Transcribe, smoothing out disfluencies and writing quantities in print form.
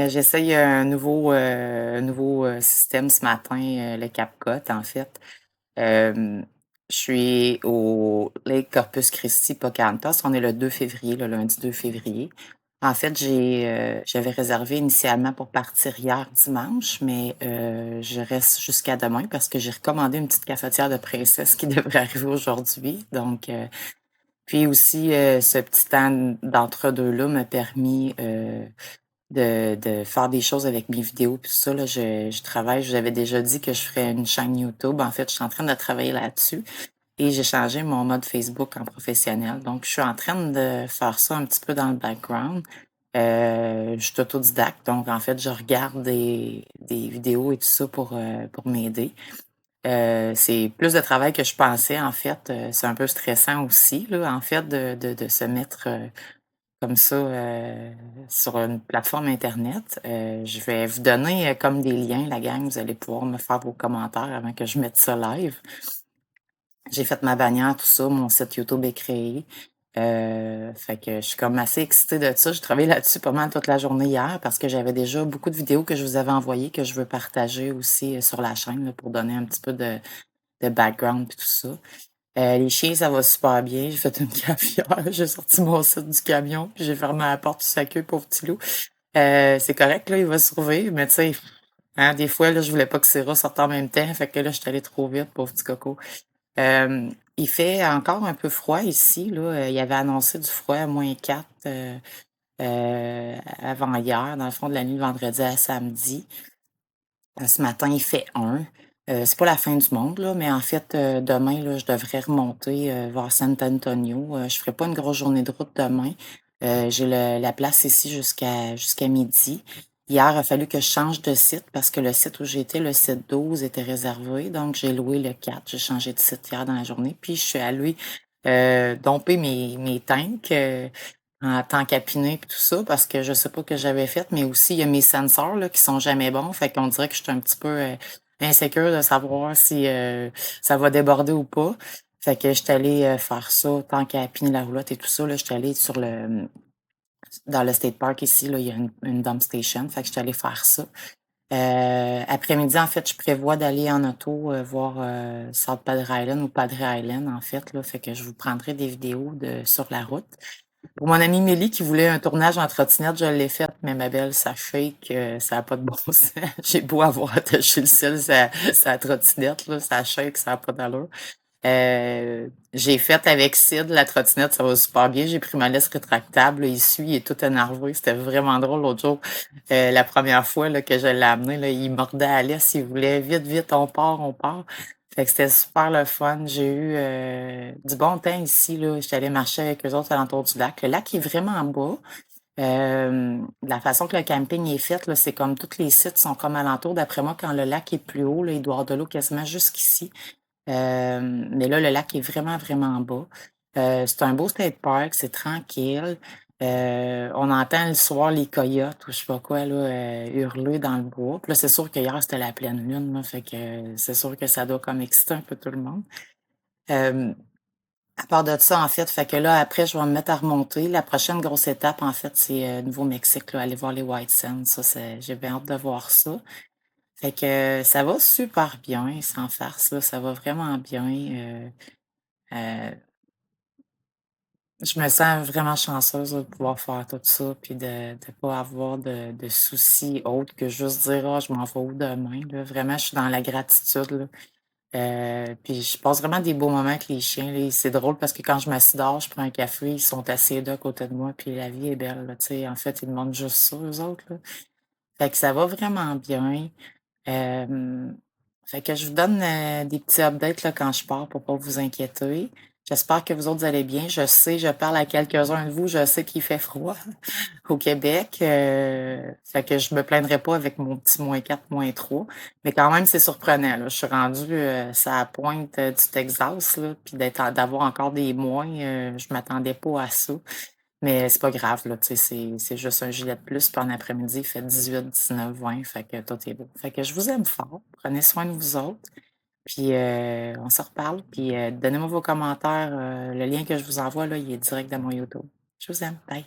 J'essaye un nouveau système ce matin, le CapCut, en fait. Hem, je suis au Lake Corpus Christi Pocahontas. On est le 2 février, le lundi 2 février. En fait, j'avais réservé initialement pour partir hier dimanche, mais je reste jusqu'à demain parce que j'ai recommandé une petite cafetière de princesse qui devrait arriver aujourd'hui. Donc, puis aussi, ce petit temps d'entre-deux-là m'a permis, de faire des choses avec mes vidéos puis tout ça, là. Je travaille, je vous avais déjà dit que je ferais une chaîne YouTube. En fait, je suis en train de travailler là-dessus et j'ai changé mon mode Facebook en professionnel. Donc, je suis en train de faire ça un petit peu dans le background. Je suis autodidacte, donc en fait, je regarde des vidéos et tout ça pour m'aider. C'est plus de travail que je pensais, en fait. C'est un peu stressant aussi, là, en fait, de se mettre, comme ça, sur une plateforme internet. Je vais vous donner, comme des liens, la gang. Vous allez pouvoir me faire vos commentaires avant que je mette ça live. J'ai fait ma bannière, tout ça, mon site YouTube est créé. Fait que je suis comme assez excitée de ça. J'ai travaillé là-dessus pas mal toute la journée hier parce que j'avais déjà beaucoup de vidéos que je vous avais envoyées que je veux partager aussi, sur la chaîne, là, pour donner un petit peu de background puis tout ça. Les chiens, ça va super bien. J'ai fait une caviar, j'ai sorti mon site du camion, puis j'ai fermé la porte sur sa queue, pauvre petit loup. C'est correct, là, il va survivre, mais tu sais, hein, des fois, là, je voulais pas que Syrah sorte en même temps, fait que là, j'étais allée trop vite, pauvre petit coco. Il fait encore un peu froid ici, là. Il avait annoncé du froid à -4 avant hier, dans le fond de la nuit de vendredi à samedi. Ce matin, il fait 1. C'est pas la fin du monde, là, mais en fait, demain, là, je devrais remonter, vers San Antonio. Je ferai pas une grosse journée de route demain. J'ai la place ici jusqu'à midi. Hier, il a fallu que je change de site parce que le site où j'étais, le site 12, était réservé. Donc, j'ai loué le 4. J'ai changé de site hier dans la journée. Puis, je suis allée, domper mes tanks, en tant qu'apinée puis tout ça, parce que je sais pas que j'avais fait, mais aussi il y a mes sensors là, qui sont jamais bons. Fait qu'on dirait que je suis un petit peu insécure de savoir si ça va déborder ou pas. Fait que j'étais allée faire ça tant qu'à apiner la roulotte et tout ça. Là, j'étais allée dans le state park ici, là, il y a une dump station. Fait que j'étais allée faire ça. Après-midi, en fait, je prévois d'aller en auto voir South Padre Island ou Padre Island, en fait. Là, fait que je vous prendrai des vidéos sur la route. Pour mon amie Mélie qui voulait un tournage en trottinette, je l'ai fait, mais ma belle, ça shake, ça a pas de bon sens. J'ai beau avoir attaché le ciel sa trottinette, là, ça shake, ça a pas d'allure. J'ai fait avec Sid la trottinette, ça va super bien. J'ai pris ma laisse rétractable, là, il suit, il est tout énervé. C'était vraiment drôle l'autre jour. La première fois là, que je l'ai amené, là, il mordait à la laisse, il voulait vite, vite, on part, on part. Fait que c'était super le fun. J'ai eu du bon temps ici. Là. J'étais allée marcher avec eux autres alentour du lac. Le lac est vraiment en bas. La façon que le camping est fait, là, c'est comme tous les sites sont comme alentour. D'après moi, quand le lac est plus haut, là, il doit y avoir de l'eau quasiment jusqu'ici. Mais là, le lac est vraiment, vraiment en bas. C'est un beau state park, c'est tranquille. On entend le soir les coyotes ou je sais pas quoi là, hurler dans le bois. Puis là, c'est sûr qu'hier, c'était la pleine lune, là, fait que c'est sûr que ça doit comme exciter un peu tout le monde. Hem, à part de ça, en fait, fait que là, après, je vais me mettre à remonter. La prochaine grosse étape, en fait, c'est, Nouveau-Mexique, là, aller voir les White Sands. Ça, j'ai bien hâte de voir ça. Fait que ça va super bien, sans farce, là, ça va vraiment bien. Heu, je me sens vraiment chanceuse de pouvoir faire tout ça, puis de pas avoir de soucis autres que juste dire: «Ah, je m'en vais où demain?» là. Vraiment, je suis dans la gratitude, là. Puis je passe vraiment des beaux moments avec les chiens, là. C'est drôle parce que quand je m'assieds dehors, je prends un café, ils sont assis là à côté de moi, puis la vie est belle, là, tu sais. En fait, ils demandent juste ça, eux autres, là. Fait que ça va vraiment bien. Hem, fait que je vous donne, des petits updates, là, quand je pars pour pas vous inquiéter. J'espère que vous autres allez bien. Je sais, je parle à quelques-uns de vous, je sais qu'il fait froid au Québec, fait que je me plaindrai pas avec mon petit -4, -3, mais quand même, c'est surprenant, là. Je suis rendue, sur la pointe, du Texas, là, puis d'avoir encore des moins, je m'attendais pas à ça. Mais c'est pas grave, là, tu sais, c'est juste un gilet de plus, puis en après-midi, il fait 18, 19, 20, fait que tout est beau. Fait que je vous aime fort, prenez soin de vous autres, puis on se reparle, puis donnez-moi vos commentaires, le lien que je vous envoie, là, il est direct dans mon YouTube. Je vous aime, bye.